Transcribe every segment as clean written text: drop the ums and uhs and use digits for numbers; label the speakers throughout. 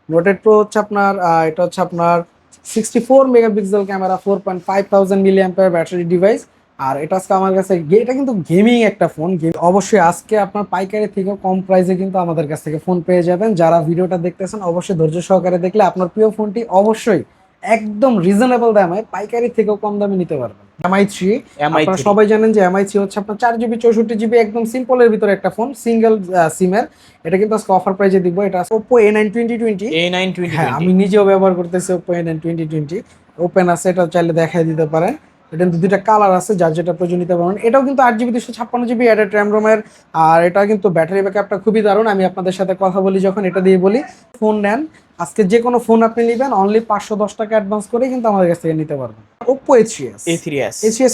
Speaker 1: Note 8 pro হচ্ছে আপনার এটা হচ্ছে আপনার 64 megapixel camera, 4,500 milliampere battery device. আর এটা আজকে আমার কাছে এটা কিন্তু গেমিং একটা ফোন। অবশ্যই আজকে আপনার পাইকারি থেকেও কম প্রাইসে কিন্তু আমাদের কাছ থেকে ফোন পেয়ে যাবেন। যারা ভিডিওটা দেখতেছেন অবশ্যই ধৈর্য সহকারে দেখলে আপনার প্রিয় ফোনটি অবশ্যই একদম রিজনেবল দামে পাইকারি থেকেও কম দামে নিতে পারবেন। MI3, আপনারা সবাই জানেন যে MI3 হচ্ছে আপনার 4 জিবি 64 জিবি একদম সিম্পলের ভিতরে একটা ফোন, সিঙ্গেল সিমের। এটা কিন্তু আজকে অফার প্রাইজে দিব। এটা Oppo A9 2020। হ্যাঁ, আমি নিজেও ব্যবহার করতেছি Oppo A9 2020। ওপেন আছে, এটা চাইলে দেখাই দিতে পারেন। এটা কিন্তু দুইটা কালার আছে, যার যেটা প্রয়োজন নিতে পারবেন। এটাও কিন্তু 8 জিবি 256 জিবি অ্যাডেড র্যাম রোমের। আর এটা কিন্তু ব্যাটারি ব্যাকআপটা খুবই দারুণ। আমি আপনাদের সাথে কথা বলি যখন এটা দিয়ে বলি, ফোন নেন আজকে যে কোনো ফোন আপনি নেবেন অনলি 510 টাকা অ্যাডভান্স করে কিন্তু আমাদের কাছ থেকে নিতে পারবেন। Oppo A3s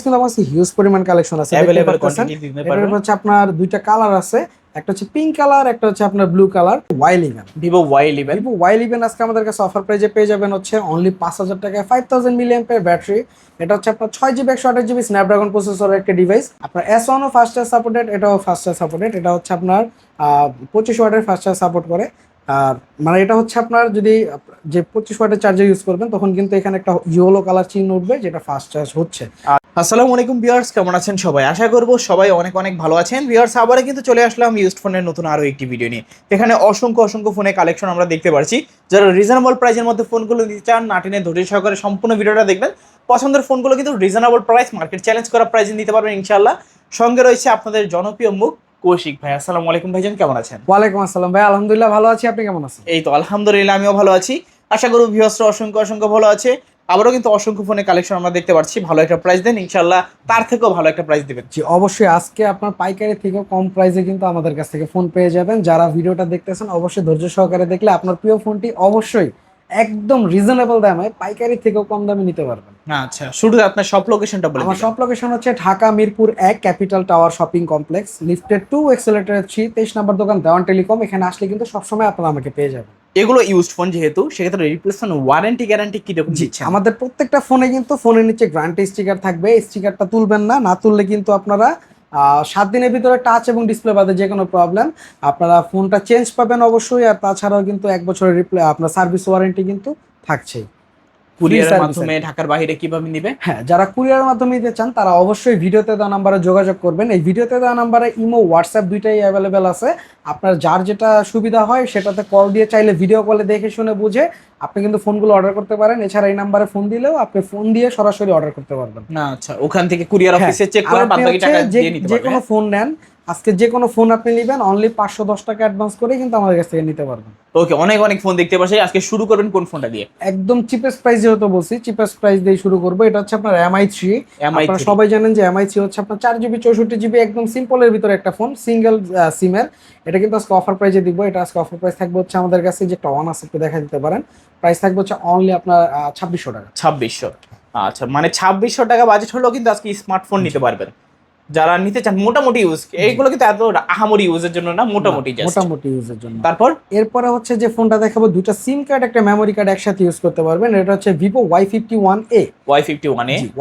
Speaker 1: কিন্তু আমার কাছে হিউজ পরিমাণ কালেকশন আছে,
Speaker 2: अवेलेबल কোয়ান্টিটি দিতে পারবেন।
Speaker 1: এটা হচ্ছে আপনার দুইটা কালার আছে, একটা হচ্ছে পিঙ্ক কালার, একটা হচ্ছে আপনার ব্লু কালার।
Speaker 2: Vivo Y11
Speaker 1: আজকে আমাদের কাছে অফার প্রাইজে পেয়ে যাবেন হচ্ছে অনলি 5,000 টাকায়, 5,000 মিলিঅ্যাম্পিয়ার ব্যাটারি। এটা হচ্ছে আপনার 6 জিবি 128 জিবি স্ন্যাপড্রাগন প্রসেসরের একটা ডিভাইস। আপনার S1 ও ফাস্ট চার্জ সাপোর্টেড, এটাও ফাস্ট চার্জ সাপোর্টেড। এটা হচ্ছে আপনার 25 ওয়াটের ফাস্ট চার্জ সাপোর্ট করে। আর মানে এটা হচ্ছে আপনার যদি যে 25 ওয়াটের চার্জার ইউজ করবেন তখন কিন্তু এখানে একটা ইয়েলো কালার চিহ্ন উঠবে, যেটা ফাস্ট চার্জ হচ্ছে।
Speaker 2: আসসালামু আলাইকুম ভিউয়ার্স, কেমন আছেন সবাই? আশা করব সবাই অনেক অনেক ভালো আছেন। ভিউয়ার্স, আবারও কিন্তু চলে আসলাম ইউজড ফোনের নতুন আরো একটি ভিডিও নিয়ে। এখানে অসংখ্য ফোনের কালেকশন আমরা দেখতে পাচ্ছি। যারা রিজনেবল প্রাইসের মধ্যে ফোনগুলো নিতে চান, না টেনে ধৈর্য সহকারে সম্পূর্ণ ভিডিওটা দেখবেন। পছন্দের ফোনগুলো কিন্তু রিজনেবল প্রাইস, মার্কেট চ্যালেঞ্জ করা প্রাইসে নিতে পারবেন ইনশাআল্লাহ। সঙ্গে রয়েছে আপনাদের জনপ্রিয় মুখ কৌশিক ভাই। আসসালামু আলাইকুম ভাইজান, কেমন আছেন?
Speaker 1: ওয়ালাইকুম আসসালাম ভাই, আলহামদুলিল্লাহ ভালো আছি। আপনি কেমন আছেন?
Speaker 2: এই তো আলহামদুলিল্লাহ, আমিও ভালো আছি। আশা করব ভিউয়ার্সরা অসংখ্য ভালো আছে। আবারও কিন্তু অসংখ্য ফোনের কালেকশন আমরা দেখতে পাচ্ছি। ভালো একটা প্রাইস দেন ইনশাআল্লাহ, তার থেকেও ভালো একটা প্রাইস দিবেন।
Speaker 1: জি অবশ্যই আজকে আপনার পাইকারি থেকেও কম প্রাইসে কিন্তু আমাদের কাছ থেকে ফোন পেয়ে যাবেন। যারা ভিডিওটা দেখতেছেন অবশ্যই ধৈর্য সহকারে দেখলে আপনার প্রিয় ফোনটি অবশ্যই একদম রিজনেবল দামে পাইকারি থেকেও কম দামে নিতে পারবেন।
Speaker 2: আচ্ছা, শুরুতে আপনার শপ লোকেশনটা বলে
Speaker 1: আমার
Speaker 2: দিবেন।
Speaker 1: শপ লোকেশন হচ্ছে Dhaka Mirpur 1 capital tower shopping complex, lifted 2, accelerator 3, 23 নম্বর দোকান, দেওয়ান টেলিকম। এখানে আসলে কিন্তু সবসময় আপনারা আমাকে পেয়ে যাবেন।
Speaker 2: এগুলো ইউজড ফোন যেহেতু, সেক্ষেত্রে রিপ্লেসমেন্ট ওয়ারেন্টি গ্যারান্টি কি রকম দিচ্ছেন?
Speaker 1: আমাদের প্রত্যেকটা ফোনে কিন্তু ফোনের নিচে গ্যারান্টি স্টিকার থাকবে। স্টিকারটা তুলবেন না, না তুললে কিন্তু আপনারা 7 দিনের ভিতরে টাচ এবং ডিসপ্লে বাদে যে কোনো প্রবলেম আপনারা ফোনটা চেঞ্জ পাবেন অবশ্যই। আর তাছাড়াও কিন্তু 1 বছরের আপনার সার্ভিস ওয়ারেন্টি কিন্তু থাকছেই।
Speaker 2: কুরিয়ারের মাধ্যমে ঢাকার বাইরে কিভাবে নিবে?
Speaker 1: হ্যাঁ, যারা কুরিয়ারের মাধ্যমে নিতে চান তারা অবশ্যই ভিডিওতে দেওয়া নাম্বারে যোগাযোগ করবেন। এই ভিডিওতে দেওয়া নাম্বারে ইমো, হোয়াটসঅ্যাপ দুইটাই অ্যাভেলেবেল আছে। আপনার যার যেটা সুবিধা হয় সেটাতে কল দিয়ে চাইলে ভিডিও কলে দেখে শুনে বুঝে আপনি কিন্তু ফোনগুলো অর্ডার করতে পারেন। এছাড়া এই নাম্বারে ফোন দিলেও আপনি ফোন দিয়ে সরাসরি অর্ডার করতে পারবেন।
Speaker 2: না আচ্ছা, ওখান থেকে কুরিয়ার অফিসে চেক করে বাদ বাকি টাকা দিয়ে নিতে
Speaker 1: যে
Speaker 2: পারবেন।
Speaker 1: কোনো ফোন নেন আজকে, যে কোনো ফোন আপনি নেবেন অনলি 510 টাকা অ্যাডভান্স করে কিন্তু আমাদের কাছ থেকে নিতে পারবেন।
Speaker 2: ওকে, অনেক ফোন দেখতে পাচ্ছি। আজকে শুরু করবেন কোন ফোনটা দিয়ে?
Speaker 1: একদম চিপেস্ট প্রাইস যেহেতু বলছি, চিপেস্ট প্রাইস দিয়ে শুরু করবো। এটা হচ্ছে আপনার MI3। আপনারা সবাই জানেন যে MI3 হচ্ছে আপনার 4 জিবি 64 জিবি একদম সিম্পলের ভিতরে একটা ফোন, সিঙ্গেল সিমের। এটা কিন্তু আজকে অফার প্রাইসে দিব। এটা আজকে অফার প্রাইস থাকবে হচ্ছে আমাদের কাছে যে একটা ওয়ান আছে, একটু দেখা দিতে পারেন। প্রাইস থাকবে হচ্ছে অনলি আপনার 2600 টাকা।
Speaker 2: 2600? আচ্ছা, মানে 2600 টাকা বাজেট হলেও কিন্তু আজকে স্মার্টফোন নিতে পারবেন। যারা নিতে চান মোটামুটি ইউজ, এইগুলো কিন্তু এত আহামরি ইউজের জন্য না, মোটামুটি
Speaker 1: ইউজের জন্য।
Speaker 2: তারপর
Speaker 1: এরপরে হচ্ছে যে ফোনটা দেখাবো, দুটো সিম কার্ড একটা মেমোরি কার্ড একসাথে ইউজ করতে পারবেন। এটা হচ্ছে Vivo Y51A।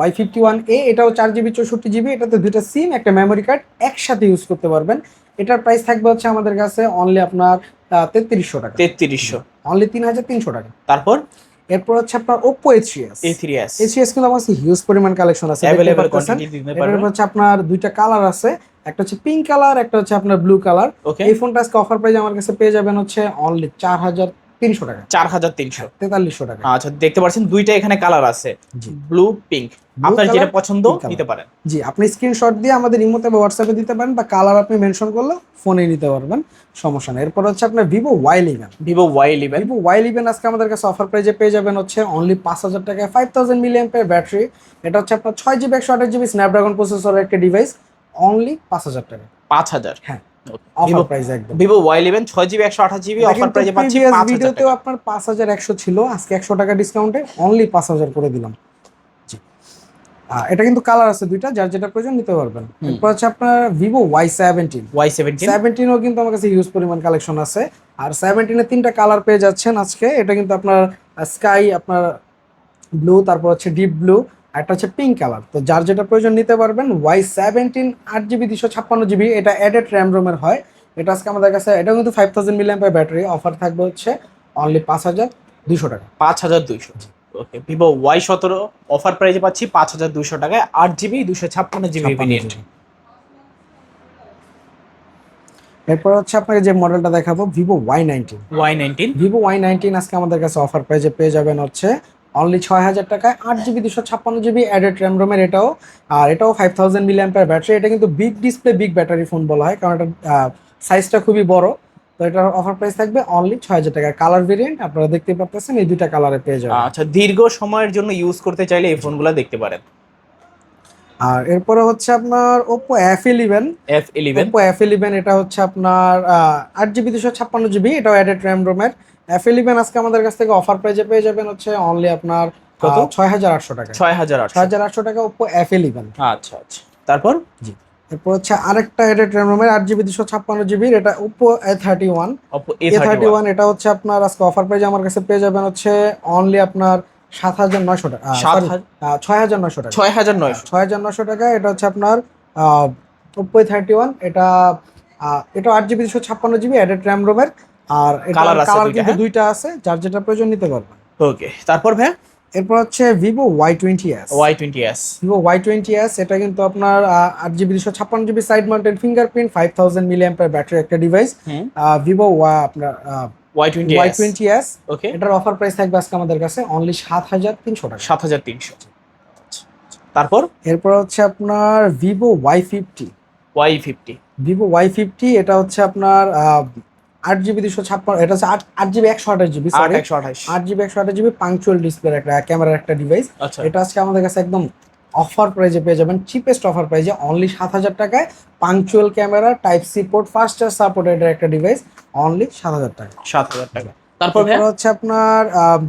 Speaker 1: Y51A এটাও 4 জিবি 64 জিবি, এটাতে দুটো সিম একটা মেমোরি কার্ড একসাথে ইউজ করতে পারবেন। এটার প্রাইস থাকবে হচ্ছে আমাদের কাছে অনলি আপনার 3300 টাকা।
Speaker 2: 3300?
Speaker 1: অনলি 3300 টাকা।
Speaker 2: তারপর
Speaker 1: এরপর হচ্ছে আপনার Oppo A3s কিন্তু আমার কাছে হিউজ পরিমাণ কালেকশন আছে,
Speaker 2: अवेलेबल কোয়ান্টিটি দিতে পারবেন।
Speaker 1: এটার হচ্ছে আপনার দুইটা কালার আছে, একটা হচ্ছে পিঙ্ক কালার, একটা হচ্ছে আপনার ব্লু কালার। এই ফোনটা আজকে অফার প্রাইস আমার কাছে পেয়ে যাবেন হচ্ছে অনলি 4300 টাকা।
Speaker 2: 4300?
Speaker 1: 4300 টাকা।
Speaker 2: আচ্ছা, দেখতে পাচ্ছেন দুইটা এখানে কালার আছে, ব্লু পিঙ্ক। আপনার যেটা পছন্দ নিতে পারেন।
Speaker 1: জি, আপনি স্ক্রিনশট দিয়ে আমাদের ইমোতে বা হোয়াটসঅ্যাপে দিতে পারেন, বা কালার আপনি মেনশন করলে ফোনে নিতে পারবেন, সমস্যা নেই। এরপর হচ্ছে আপনার Vivo Y11 আজকে আমাদের কাছে অফার প্রাইসে পেয়ে যাবেন হচ্ছে অনলি 5000 টাকায়, 5000 মিলিঅ্যাম্পিয়ার ব্যাটারি। এটা হচ্ছে আপনার 6 জিবি 128 জিবি স্ন্যাপড্রাগন প্রসেসরের একটা ডিভাইস, অনলি 5000 টাকা।
Speaker 2: 5000?
Speaker 1: হ্যাঁ, অফার প্রাইস একদম।
Speaker 2: Vivo Y11 6 GB 128 GB offer প্রাইসে পাচ্ছি 5000
Speaker 1: ভিডিওতেও আপনার 5100 ছিল, আজকে 100 টাকা ডিসকাউন্টে অনলি 5000 করে দিলাম। এটা কিন্তু কালার আছে দুইটা, যার যেটা প্রয়োজন নিতে পারবেন। এরপর হচ্ছে আপনার Vivo Y17 ও কিন্তু আমার কাছে হিউজ পরিমাণ কালেকশন আছে। আর 17 এর 3টা কালার পেয়ে যাচ্ছেন আজকে। এটা কিন্তু আপনার স্কাই, আপনার ব্লু, তারপর হচ্ছে ডিপ ব্লু, আর একটা হচ্ছে পিঙ্ক কালার। তো যার যেটা প্রয়োজন নিতে পারবেন। Y17 8 জিবি 256 জিবি, এটা অ্যাডেড র্যাম রোমের হয়। এটা আজকে আমাদের কাছে, এটাও কিন্তু 5000 মিলিঅ্যাম্পিয়ার ব্যাটারি। অফার থাকবে হচ্ছে অনলি 5200 টাকা।
Speaker 2: 5200। ওকে, ভিভো Y17 অফার প্রাইসে পাচ্ছি 5200 টাকায়, 8GB 256GB ভেরিয়েন্ট।
Speaker 1: এরপর হচ্ছে আপনাকে যে মডেলটা দেখাবো Vivo Y19।
Speaker 2: Y19
Speaker 1: Vivo Y19 আজকে আমাদের কাছে অফার প্রাইসে পেয়ে যাবেন হচ্ছে অনলি 6000 টাকায়, 8GB 256GB অ্যাডেড র্যাম রোমের এটাও। আর এটাও 5000 মিলি অ্যাম্পিয়ার ব্যাটারি। এটা কিন্তু big display big battery phone বলা হয়, কারণ এটা সাইজটা খুবই বড়। তো এটার অফার প্রাইস থাকবে অনলি 6000 টাকা। কালার ভেরিয়েন্ট আপনারা দেখতে পাচ্ছেন, এই দুইটা কালারে পেয়ে যাবেন।
Speaker 2: আচ্ছা, দীর্ঘ সময়ের জন্য ইউজ করতে চাইলে এই ফোনগুলো দেখতে পারেন।
Speaker 1: আর এরপরে হচ্ছে আপনার ওপো F11। ওপো F11 এটা হচ্ছে আপনার 8GB 256GB, এটাও অ্যাডেড র্যাম রোমের। F11 আজকে আমাদের কাছ থেকে অফার প্রাইজে পেয়ে যাবেন হচ্ছে অনলি আপনার
Speaker 2: কত?
Speaker 1: 6800 টাকা।
Speaker 2: 6800।
Speaker 1: টাকা ওপো F11।
Speaker 2: আচ্ছা আচ্ছা, তারপর
Speaker 1: জি। এরপর হচ্ছে আরেকটা অ্যাডেড র্যাম রোমের 8GB 256GB, এটা ওপো A31।
Speaker 2: Oppo
Speaker 1: A31 এটা হচ্ছে আপনার আজকে অফার প্রাইজে আমার কাছে পেয়ে যাবেন হচ্ছে অনলি আপনার 7900 টাকা। 6900 টাকা।
Speaker 2: 6900
Speaker 1: টাকা। এটা হচ্ছে আপনার ওপো A31। এটা 8GB 256GB অ্যাডেড র্যাম রোমের। আর এটা
Speaker 2: কালার আছে
Speaker 1: কালার
Speaker 2: দুইটা,
Speaker 1: কিন্তু
Speaker 2: হ্যাঁ?
Speaker 1: দুইটা আছে, যার যেটা প্রয়োজন নিতে পারবেন।
Speaker 2: ওকে, তারপর ভাই
Speaker 1: এরপর হচ্ছে Vivo Y20s।
Speaker 2: Y20s।
Speaker 1: Vivo Y20s এটা কিন্তু আপনার 8GB 256GB side mounted fingerprint, 5000 milliampere battery একটা ডিভাইস। ভিভো আপনার Y20s।
Speaker 2: ওকে,
Speaker 1: এটার অফার প্রাইস থাকবে আজকে আমাদের কাছে অনলি 7300 টাকা।
Speaker 2: 7300। তারপর
Speaker 1: এরপর হচ্ছে আপনার Vivo Y50।
Speaker 2: Y50।
Speaker 1: Vivo Y50 এটা হচ্ছে আপনার 8GB 256, এটা হচ্ছে 8GB 128GB, sorry
Speaker 2: 8128।
Speaker 1: 8GB 128GB punctual display একটা ক্যামেরার একটা ডিভাইস।
Speaker 2: আচ্ছা,
Speaker 1: এটা আজকে আমাদের কাছে একদম অফার প্রাইজে পেয়ে যাবেন, চিপেস্ট অফার প্রাইজে অনলি 7000 টাকায়। Punctual camera, type C port, fast charge supported একটা ডিভাইস, অনলি 7000 টাকা।
Speaker 2: 7000 টাকা। তারপর ভাই
Speaker 1: হচ্ছে আপনার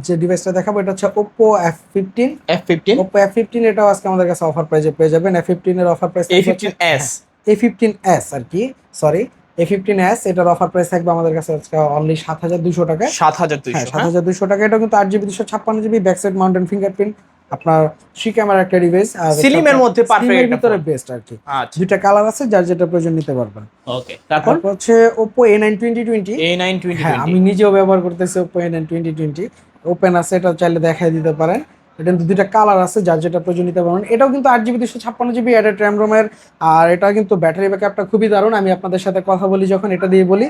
Speaker 1: যে ডিভাইসটা দেখাবো এটা হচ্ছে Oppo F15।
Speaker 2: F15।
Speaker 1: Oppo F15 এটাও আজকে আমাদের কাছে অফার প্রাইজে পেয়ে যাবেন। F15 এর অফার প্রাইস
Speaker 2: A15s।
Speaker 1: A15s আর কি, সরি A15s, এটার অফার প্রাইস থাকবে আমাদের কাছে আজকে অনলি 7200 টাকায়।
Speaker 2: 7200।
Speaker 1: 7200 টাকা। এটা কিন্তু 8GB 256GB back side mounted fingerprint, আপনার থ্রি ক্যামেরা একটা ডিভাইস।
Speaker 2: সিলিমের মধ্যে পারফেক্ট একটা
Speaker 1: ভিতরে বেস্ট আর কি।
Speaker 2: আচ্ছা,
Speaker 1: দুইটা কালার আছে, যার যেটা প্রয়োজন নিতে পারবেন।
Speaker 2: ওকে, তারপর
Speaker 1: হচ্ছে Oppo A9 2020।
Speaker 2: A9
Speaker 1: হ্যাঁ,
Speaker 2: 2020।
Speaker 1: আমি নিজেও ব্যবহার করতেছি Oppo A9 2020। ওপেন আছে, এটা চাইলে দেখাই দিতে পারেন। এটা কিন্তু দুইটা কালার আছে, যার যেটা প্রয়োজন নিতে পারবেন। এটাও কিন্তু 8GB 256GB অ্যাডেড র্যাম রোমের। আর এটা কিন্তু ব্যাটারি ব্যাকআপটা খুবই দারুণ, আমি আপনাদের সাথে কথা বলি যখন এটা দিয়ে বলি।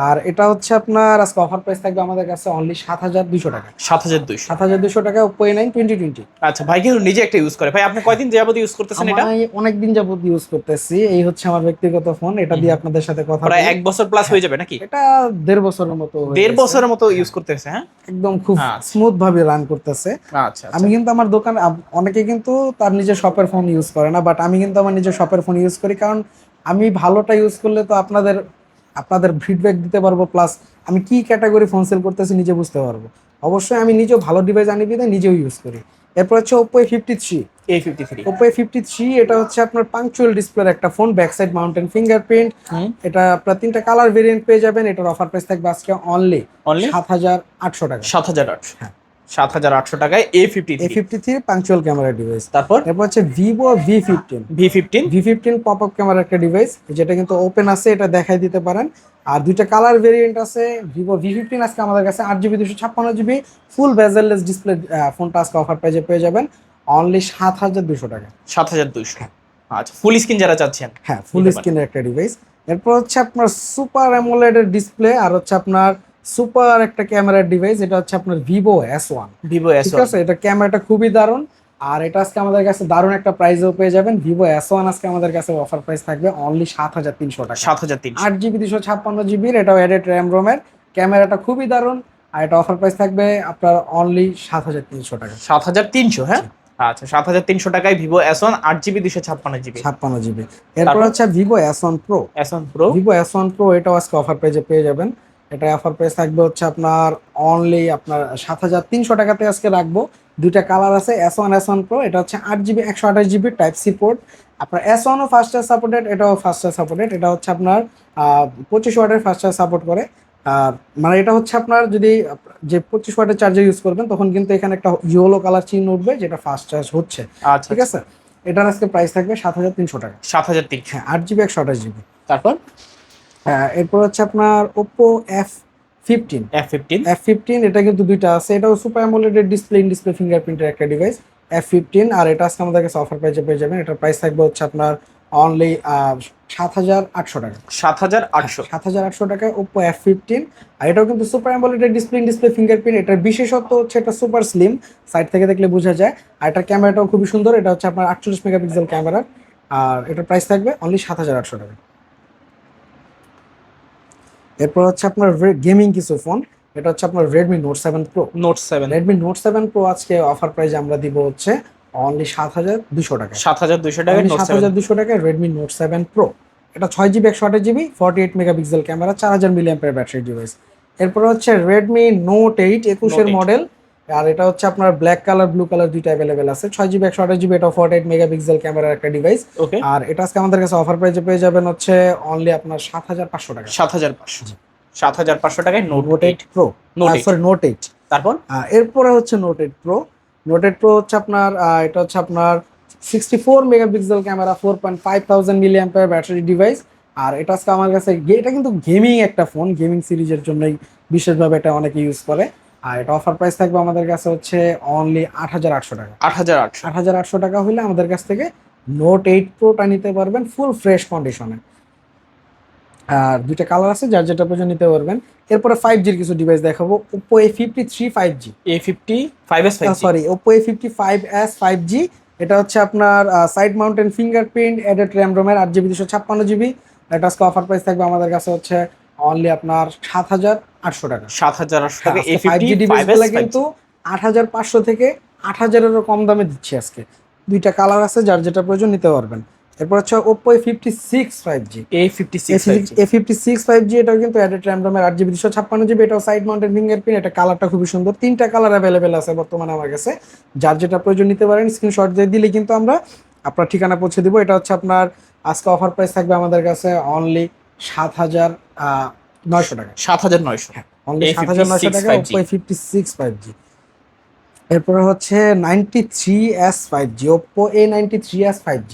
Speaker 1: আর এটা হচ্ছে আপনার আজকে অফার প্রাইস থাকবে আমাদের কাছে অনলি 7200 টাকা।
Speaker 2: 7200।
Speaker 1: 7200 টাকা Oppo A9 2020।
Speaker 2: আচ্ছা, ভাই কিন্তু নিজে একটা ইউজ করে। ভাই আপনি কয়দিন যাবত ইউজ করতেছেন এটা?
Speaker 1: আমি অনেকদিন যাবত ইউজ করতেছি, এই হচ্ছে আমার ব্যক্তিগত ফোন। এটা দিয়ে আপনাদের সাথে কথা
Speaker 2: প্রায়
Speaker 1: বলি।
Speaker 2: 1 বছর প্লাস হয়ে যাবে নাকি?
Speaker 1: এটা 1.5 বছরের মতো হয়ে
Speaker 2: 1.5
Speaker 1: গেছে।
Speaker 2: বছরের মতো ইউজ করতেছে, হ্যাঁ?
Speaker 1: একদম খুব
Speaker 2: আচ্ছা।
Speaker 1: স্মুথ ভাবে রান করতেছে।
Speaker 2: আচ্ছা,
Speaker 1: আমি কিন্তু আমার দোকান, অনেকে কিন্তু তার নিজের শপের ফোন ইউজ করে না, বাট আমি কিন্তু আমার নিজের শপের ফোন ইউজ করি, কারণ আমি ভালোটা ইউজ করলে তো আপনাদের ফিডব্যাক দিতে পারবো, প্লাস আমি কি ক্যাটাগরি ফোন সেল করতেছি নিজে বুঝতে পারবো। অবশ্যই আমি নিজেও ভালো ডিভাইস আনি বিধায় নিজেও ইউজ করি। এরপর হচ্ছে Oppo A53।
Speaker 2: A53।
Speaker 1: Oppo A53 এটা হচ্ছে আপনার পাংচুয়াল ডিসপ্লের একটা phone, back side mounted fingerprint. এটা আপনার তিনটা কালার ভেরিয়েন্ট পেয়ে যাবেন। এটার অফার প্রাইস থাকবে আজকে অনলি 7800 টাকা।
Speaker 2: 7800।
Speaker 1: হ্যাঁ,
Speaker 2: 7800 টাকায় A53
Speaker 1: পাংচুয়াল ক্যামেরা ডিভাইস।
Speaker 2: তারপর
Speaker 1: এরপর হচ্ছে Vivo V15 pop up camera একটা ডিভাইস, যেটা কিন্তু ওপেন আছে, এটা দেখাই দিতে পারেন। আর দুইটা কালার ভেরিয়েন্ট আছে। ভিভো V15 আজকে আমাদের কাছে 8GB 256GB ফুল বেজেললেস ডিসপ্লে ফোনটা আজকে অফার প্রাইজে পেয়ে যাবেন অনলি 7200 টাকা।
Speaker 2: 7200। আচ্ছা, ফুল স্ক্রিন যারা চাচ্ছেন,
Speaker 1: হ্যাঁ, ফুল স্ক্রিনের একটা ডিভাইস। এরপর হচ্ছে আপনার সুপার অ্যামোলেড এর ডিসপ্লে, আর হচ্ছে আপনার সুপার একটা ক্যামেরার ডিভাইস, এটা হচ্ছে আপনার ভিভো S1। ঠিক আছে, এটা ক্যামেরাটা খুবই দারুণ। আর এটা আজকে আমাদের কাছে দারুণ একটা প্রাইসও পেয়ে যাবেন। ভিভো S1 আজকে আমাদের কাছে অফার প্রাইস থাকবে অনলি 7300 টাকা।
Speaker 2: 7300।
Speaker 1: 8GB 256GB, এটাও অ্যাডেড র্যাম রোমের, ক্যামেরাটা খুবই দারুণ। আর এটা অফার প্রাইস থাকবে আপনার অনলি 7300 টাকা।
Speaker 2: 7300, হ্যাঁ? আচ্ছা, 7300 টাকায় Vivo S1 8GB 256GB।
Speaker 1: 56GB। এরপর হচ্ছে Vivo S1 Pro। Vivo S1 Pro এটাও আজকে অফার প্রাইসে পেয়ে যাবেন। এটা অফার প্রাইস থাকবে হচ্ছে আপনার অনলি আপনার 7300 টাকাতে আজকে রাখবো। দুইটা কালার আছে, S1 Pro। এটা হচ্ছে 8GB 128GB type C port. আপনার S1 ও ফাস্ট চার্জ সাপোর্টেড, এটাও ফাস্ট চার্জ সাপোর্টেড। এটা হচ্ছে আপনার 25 ওয়াটের ফাস্ট চার্জ সাপোর্ট করে। মানে এটা হচ্ছে আপনার যদি যে 25 ওয়াটের চার্জার ইউজ করবেন, তখন কিন্তু এখানে একটা ইয়েলো কালার চিহ্ন উঠবে, যেটা ফাস্ট চার্জ হচ্ছে। ঠিক আছে, এটার আজকে প্রাইস থাকবে 7300 টাকা।
Speaker 2: 7300।
Speaker 1: হ্যাঁ, 8GB 128GB।
Speaker 2: তারপর
Speaker 1: এরপর হচ্ছে আপনার Oppo ফিফটিন
Speaker 2: F15
Speaker 1: F15 এটা কিন্তু দুইটা আছে, এটাও super AMOLED display in display ফিঙ্গারপ্রিন্টের একটা ডিভাইস F15, আর এটা আজকে আমাদের কাছে অফার প্রাইসে পেয়ে যাবেন। এটার প্রাইস থাকবে হচ্ছে আপনার অনলি 7,800 টাকা।
Speaker 2: 7,800।
Speaker 1: 7,800 টাকায় ওপো F15, আর এটাও কিন্তু super AMOLED display in display fingerprint. এটার বিশেষত্ব হচ্ছে এটা সুপার স্লিম, সাইড থেকে দেখলে বোঝা যায়, আর এটার ক্যামেরাটাও খুবই সুন্দর। এটা হচ্ছে আপনার 48 মেগাপিক্সেল ক্যামেরা, আর এটার প্রাইস থাকবে অনলি 7,800 টাকা। এরপর হচ্ছে আপনার গেমিং কিছু ফোন, এটা হচ্ছে আপনার Redmi note 7 pro. Redmi note 7 pro আজকে অফার প্রাইস আমরা দিব হচ্ছে অনলি 7,200 টাকা।
Speaker 2: 7,200 টাকায় নোট 7।
Speaker 1: 7,200 টাকায় রেডমি নোট 7 প্রো। এটা 6GB 128GB 48 megapixel camera, 4000 milliampere battery device. এরপর হচ্ছে রেডমি নোট 8 21 মডেল, আর এটা হচ্ছে আপনার ব্ল্যাক কালার ব্লু কালার দুইটা অ্যাভেলেবেল আছে। 6GB 128GB, এটা 48 মেগাপিক্সেল ক্যামেরার একটা ডিভাইস। আর এটা আজকে আমাদের কাছে অফার প্রাইসে পেয়ে যাবেন হচ্ছে অনলি আপনার 7,500 টাকা।
Speaker 2: 7,500 টাকায় নোট 8
Speaker 1: প্রো, সরি নোট 8।
Speaker 2: তারপর
Speaker 1: এরপরে হচ্ছে নোট 8 প্রো। নোট 8 প্রো হচ্ছে আপনার এটা হচ্ছে আপনার 64 megapixel camera, 4,500 milliampere battery device. আর এটা আজকে আমার কাছে এটা কিন্তু গেমিং একটা ফোন, গেমিং সিরিজের জন্যই বিশেষভাবে এটা অনেকে ইউজ করে। আর এটা অফার প্রাইস থাকবে আমাদের কাছে হচ্ছে অনলি 8,800 টাকা। 8,800 টাকা হলে আমাদের কাছ থেকে নোট 8 প্রোটা নিতে পারবেন ফুল ফ্রেশ কন্ডিশনে। আর দুইটা কালার আছে, যার যেটা প্রয়োজন নিতে পারবেন। এরপরে 5Gর কিছু ডিভাইস দেখাবো। Oppo A53 5G,
Speaker 2: A55s 5G,
Speaker 1: sorry Oppo A55s 5G। এটা হচ্ছে আপনার side mounted fingerprint, added RAM রোমের 8GB 256GB। এটা আজকে অফার প্রাইস থাকবে আমাদের কাছে হচ্ছে অনলি আপনার 7,800 টাকা।
Speaker 2: 7,800 টাকা।
Speaker 1: A50 ডিভাইসগুলো কিন্তু 8,500 থেকে 8,000-এরও কম দামে দিচ্ছি আজকে। দুইটা কালার আছে, যার যেটা প্রয়োজন নিতে পারবেন। এরপর হচ্ছে Oppo A56 5G, A56 5G। এটাও কিন্তু অ্যাডেড র্যাম রোমের 8GB 256GB, এটাও সাইড মাউন্টেড ফিঙ্গারপ্রিন্ট। এটা কালারটা খুবই সুন্দর, তিনটা কালার অ্যাভেলেবেল আছে বর্তমানে আমার কাছে, যার যেটা প্রয়োজন নিতে পারেন। স্ক্রিনশট দিয়ে দিলে কিন্তু আমরা আপনার ঠিকানা পৌঁছে দিব। এটা হচ্ছে আপনার আজকে অফার প্রাইস থাকবে আমাদের কাছে অনলি 7,900 টাকা।
Speaker 2: 7,900,
Speaker 1: অনলি 7,900 টাকা Oppo A56 5G। এরপরে হচ্ছে 93s 5G, Oppo A93s 5G।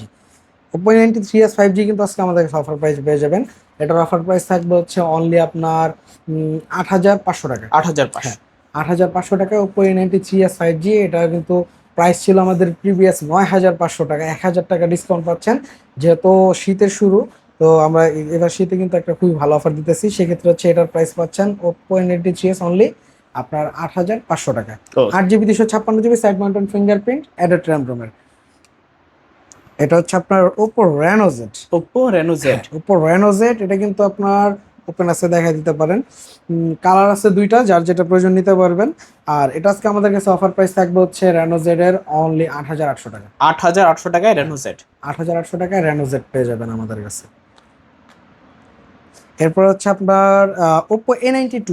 Speaker 1: Oppo A93s 5G কিন্তু আজকে আমাদের অফার প্রাইস পেয়ে যাবেন। এটার অফার প্রাইস থাকবে হচ্ছে অনলি আপনার 8,500 টাকা। 8,500 টাকায় Oppo A93s 5G। এটা কিন্তু প্রাইস ছিল আমাদের প্রিভিয়াস 9,500 টাকা, 1,000 টাকা ডিসকাউন্ট পাচ্ছেন। যেহেতু শীতের শুরু, তো আমরা এবার শীতে কিন্তু একটা খুবই ভালো অফার দিতেছি। সেক্ষেত্রে হচ্ছে এটার প্রাইস পাচ্ছেন Oppo A93s অনলি আপনার 8,500 টাকা। 8GB 256GB, side mounted fingerprint, added RAM রোমের। এটা হচ্ছে আপনার Oppo Reno Z। Oppo Reno Z, এটা কিন্তু আপনার ওপেন আছে, দেখা দিতে পারেন। কালার আছে দুইটা, যার যেটা প্রয়োজন নিতে পারবেন। আর এটা আজকে আমাদের কাছে অফার প্রাইস থাকবে হচ্ছে Reno Z এর অনলি 8,800 টাকা।
Speaker 2: 8,800 টাকায় Reno Z।
Speaker 1: 8,800 টাকায় Reno Z পেয়ে যাবেন আমাদের কাছে। এরপর হচ্ছে আপনার Oppo A92।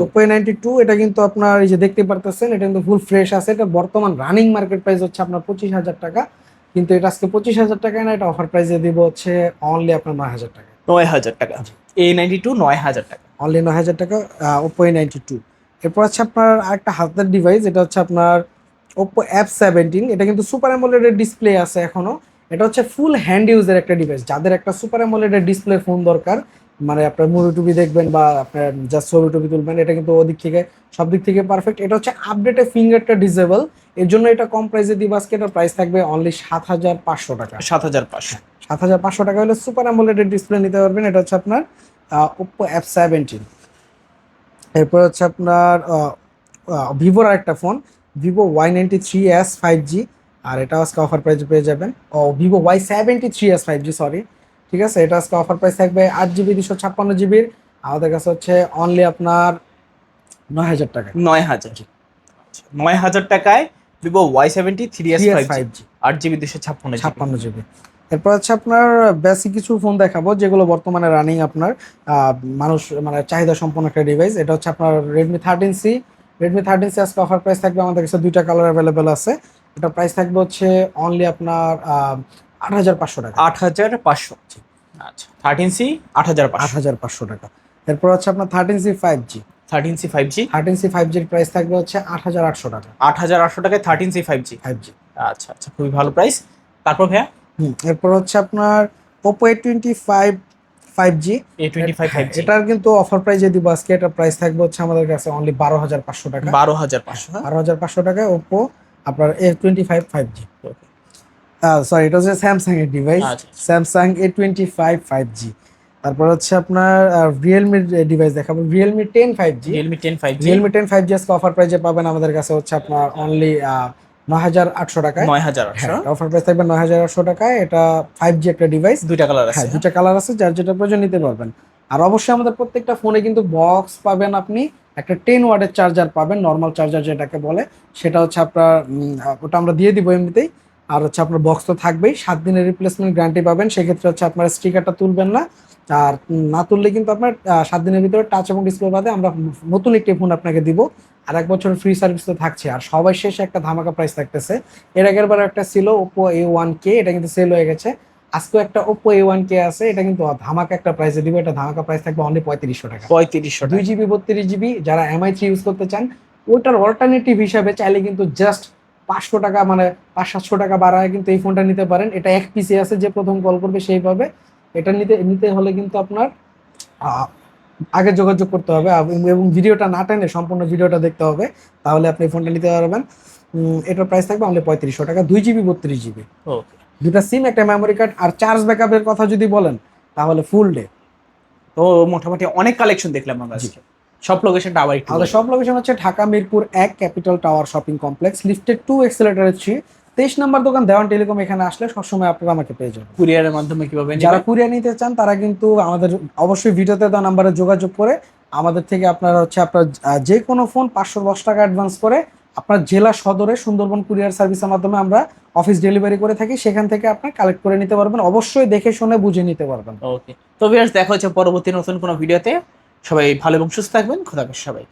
Speaker 1: Oppo A92, এটা কিন্তু আপনার এই যে দেখতে পারতেছেন, এটা কিন্তু ফুল ফ্রেশ আছে। এটা বর্তমান রানিং মার্কেট প্রাইস হচ্ছে আপনার 25,000 টাকা, কিন্তু এটা আজকে 25,000 টাকায় না, এটা অফার প্রাইসে দিব হচ্ছে অনলি আপনার 9,000 টাকা।
Speaker 2: 9,000 টাকা। A92 9,000 টাকা,
Speaker 1: অনলি 9,000 টাকা Oppo A92। এরপর হচ্ছে আপনার আরেকটা হাতের ডিভাইস, এটা হচ্ছে আপনার Oppo F17। এটা কিন্তু সুপার অ্যামোলেড ডিসপ্লে আছে এখনো। এটা হচ্ছে ফুল হ্যান্ড ইউজের একটা ডিভাইস। যাদের একটা সুপার অ্যামোলেড ডিসপ্লে ফোন দরকার, মানে আপনার মুভি টুবি দেখবেন বা আপনার জাস্ট ছবি টবি তুলবেন, এটা কিন্তু ওদিক থেকে সব দিক থেকে পারফেক্ট। এটা হচ্ছে আপডেটে ফিঙ্গারটা ডিসেবল, এর জন্য এটা কম প্রাইসে দিব আজকে। এটার প্রাইস থাকবে অনলি 7,500 টাকা। 7,500 টাকা হলে সুপার অ্যামোলেড ডিসপ্লে নিতে পারবেন। এটা হচ্ছে আপনার Oppo F17। এরপর হচ্ছে আপনার ভিভোর আরেকটা ফোন, Vivo Y93s 5G। আর এটা আজকে অফার প্রাইস পেয়ে যাবেন Vivo Y73s 5G, সরি, ঠিক আছে। এটা আজকে অফার প্রাইস থাকবে 8GB 256GB। আমাদের কাছে হচ্ছে অনলি আপনার 9,000 টাকা।
Speaker 2: 9,000 টাকায় Vivo Y73s 5G, 8GB 256GB।
Speaker 1: এরপর হচ্ছে আপনার বেসিক কিছু ফোন দেখাবো, যেগুলো বর্তমানে রানিং আপনার মানুষ মানে চাহিদা সম্পন্ন একটা ডিভাইস। এটা হচ্ছে আপনার Redmi 13C। Redmi 13C আজকে অফার প্রাইস থাকবে আমাদের কাছে, দুইটা কালার অ্যাভেলেবেল আছে। এটা প্রাইস থাকবে হচ্ছে অনলি আপনার 8,500 টাকা।
Speaker 2: 8,500, আচ্ছা। 13C
Speaker 1: 8,500 টাকা। এরপর হচ্ছে আপনার 13C 5G।
Speaker 2: 13C 5G,
Speaker 1: 13C 5G এর প্রাইস থাকবে হচ্ছে 8,800 টাকা।
Speaker 2: 8,800 টাকায় 13C 5G। আচ্ছা আচ্ছা, খুবই ভালো প্রাইস। তারপর ভাইয়া
Speaker 1: এরপর হচ্ছে আপনার Oppo A25 5G।
Speaker 2: A25 5G
Speaker 1: এটার কিন্তু অফার প্রাইজে দিব আজকে। এটার প্রাইস থাকবে হচ্ছে আমাদের কাছে অনলি 12,500 টাকা।
Speaker 2: 12,500।
Speaker 1: 12,500 টাকায় ওপো আপনার A25 5G। সরি, এটা হচ্ছে স্যামসাং এর ডিভাইস,
Speaker 2: আচ্ছা।
Speaker 1: Samsung A25 5G। তারপর হচ্ছে আপনার রিয়েলমির ডিভাইস দেখাবো, Realme 10 5G।
Speaker 2: Realme 10 5G,
Speaker 1: Realme 10 5G আজকে অফার প্রাইজে পাবেন আমাদের কাছে হচ্ছে আপনার অনলি 9,800 টাকায়।
Speaker 2: 9,800।
Speaker 1: হ্যাঁ, অফার প্রাইস থাকবে 9,800 টাকায়। এটা 5G একটা ডিভাইস,
Speaker 2: দুইটা কালার
Speaker 1: হ্যাঁ
Speaker 2: আছে।
Speaker 1: দুইটা কালার আছে, যার যেটা প্রয়োজন নিতে পারবেন। আর অবশ্যই আমাদের প্রত্যেকটা ফোনে কিন্তু বক্স পাবেন, আপনি একটা 10 ওয়াটের চার্জার পাবেন, নর্মাল চার্জার যেটাকে বলে, সেটা হচ্ছে আপনার ওটা আমরা দিয়ে দিব এমনিতেই। আর হচ্ছে আপনার বক্স তো থাকবেই, 7 দিনের রিপ্লেসমেন্ট গ্যারান্টি পাবেন। সেক্ষেত্রে হচ্ছে আপনার স্টিকারটা তুলবেন না, আর না তুললে কিন্তু আপনার 7 দিনের ভিতরে টাচ এবং ডিসপ্লে বাদে আমরা নতুন একটি ফোন আপনাকে দিব। আর 1 বছরের ফ্রি সার্ভিস তো থাকছে। আর সবাই শেষে একটা ধামাকা প্রাইস থাকতেছে। এর আগের বার একটা ছিল ওপো A1K, এটা কিন্তু সেল হয়ে গেছে। আজকেও একটা ওপো A1K আছে, এটা কিন্তু ধামাকা একটা প্রাইসে দিব। এটা ধামাকা প্রাইস থাকবে অনলি 3500 টাকা।
Speaker 2: 3500 টাকা।
Speaker 1: 2GB 32GB যারা MI3 ইউজ করতে চান, ওটার অল্টারনেটিভ হিসাবে চাইলে কিন্তু জাস্ট 500 টাকা মানে 500-700 টাকা বাড়ায় কিন্তু এই ফোনটা নিতে পারেন। এটা এক পিসি আছে, যে প্রথম কল করবে সেই পাবে। এটা নিতে হলে কিন্তু আপনার আগে যোগাযোগ করতে হবে এবং ভিডিওটা না টেনে সম্পূর্ণ ভিডিওটা দেখতে হবে, তাহলে আপনি ফোনটা নিতে পারবেন। এটার প্রাইস থাকবে অনলি 3500 টাকা। 2GB 32GB,
Speaker 2: ওকে।
Speaker 1: দুটা সিম, একটা মেমোরি কার্ড। আর চার্জ ব্যাকআপের কথা যদি বলেন তাহলে ফুল ডে।
Speaker 2: তো মোটামুটি অনেক কালেকশন দেখলাম আমরা আজকে। সব লোকেশনটা আবার একটু
Speaker 1: আমাদের সব লোকেশন হচ্ছে Dhaka Mirpur 1 capital tower shopping complex, lifted 2, accelerator 3, 23 নম্বর দোকান দেওয়ান টেলিকম। এখানে আসলে সবসময় আপনারা আমাকে পেয়ে যাবেন।
Speaker 2: কুরিয়ারের মাধ্যমে কিভাবে
Speaker 1: যারা
Speaker 2: নেবেন?
Speaker 1: কুরিয়ার নিতে চান তারা কিন্তু আমাদের অবশ্যই ভিডিওতে দেওয়া নাম্বারে যোগাযোগ করে আমাদের থেকে আপনারা হচ্ছে আপনার যে কোনো ফোন 510 টাকা অ্যাডভান্স করে আপনার জেলা সদরে সুন্দরবন কুরিয়ার সার্ভিসের মাধ্যমে আমরা অফিস ডেলিভারি করে থাকি, সেখান থেকে আপনার কালেক্ট করে নিতে পারবেন। অবশ্যই দেখে শুনে বুঝে নিতে পারবেন।
Speaker 2: ওকে। তো ভিউয়ার্স, দেখা হচ্ছে পরবর্তী নতুন কোনো ভিডিওতে। সবাই ভালো এবং সুস্থ থাকবেন। খোদা হাফেজ সবাই।